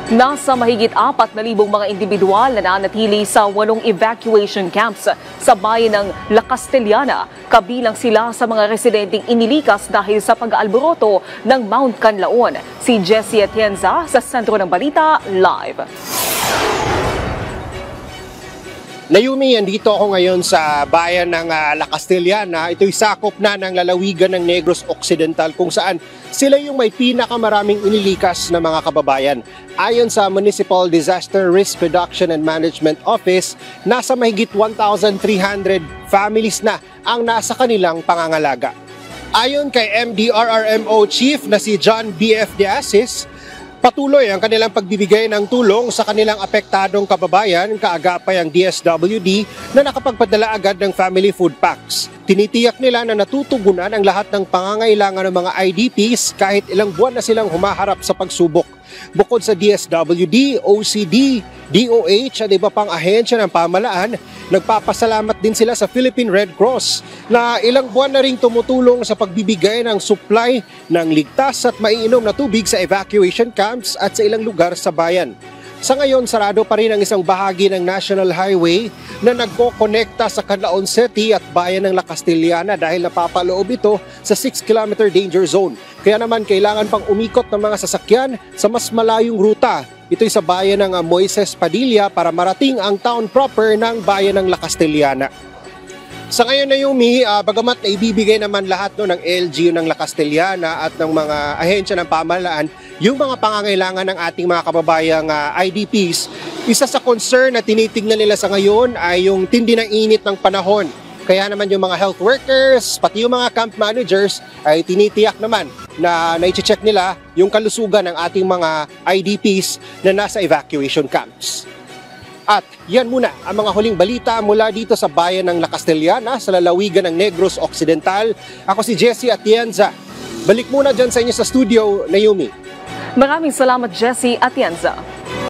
Nasa mahigit 4,000 mga individual na nanatili sa 8 evacuation camps sa bayan ng La Castellana. Kabilang sila sa mga residenteng inilikas dahil sa pag-aalboroto ng Mount Canlaon. Si Jessie Atienza sa Sentro ng Balita, live. Nayumi, andito ako ngayon sa bayan ng La Castellana. Ito'y sakop na ng lalawigan ng Negros Occidental kung saan sila yung may pinakamaraming inilikas na mga kababayan. Ayon sa Municipal Disaster Risk Reduction and Management Office, nasa mahigit 1,300 families na ang nasa kanilang pangangalaga. Ayon kay MDRRMO Chief na si John B.F. De Asis, patuloy ang kanilang pagbibigay ng tulong sa kanilang apektadong kababayan, kaagapay ang DSWD na nakapagpadala agad ng family food packs. Tinitiyak nila na natutugunan ang lahat ng pangangailangan ng mga IDPs kahit ilang buwan na silang humaharap sa pagsubok. Bukod sa DSWD, OCD, DOH at iba pang ahensya ng pamahalaan, nagpapasalamat din sila sa Philippine Red Cross na ilang buwan na ring tumutulong sa pagbibigay ng supply ng ligtas at maiinom na tubig sa evacuation camps at sa ilang lugar sa bayan. Sa ngayon, sarado pa rin ang isang bahagi ng National Highway na nagko-konekta sa Canlaon City at bayan ng La Castellana dahil napapaloob ito sa 6-kilometer danger zone. Kaya naman kailangan pang umikot ng mga sasakyan sa mas malayong ruta. Ito'y sa bayan ng Moises Padilla para marating ang town proper ng bayan ng La Castellana. Sa ngayon na Yumi, bagamat na ibibigay naman lahat ng LGU ng La Castellana at ng mga ahensya ng pamahalaan, yung mga pangangailangan ng ating mga kababayang IDPs, isa sa concern na tinitingnan nila sa ngayon ay yung tindi ng init ng panahon. Kaya naman yung mga health workers, pati yung mga camp managers ay tinitiyak naman na nai-check nila yung kalusugan ng ating mga IDPs na nasa evacuation camps. At yan muna ang mga huling balita mula dito sa bayan ng La Castellana sa lalawigan ng Negros Occidental. Ako si Jessie Atienza. Balik muna dyan sa inyo sa studio, Naomi. Maraming salamat, Jessie Atienza.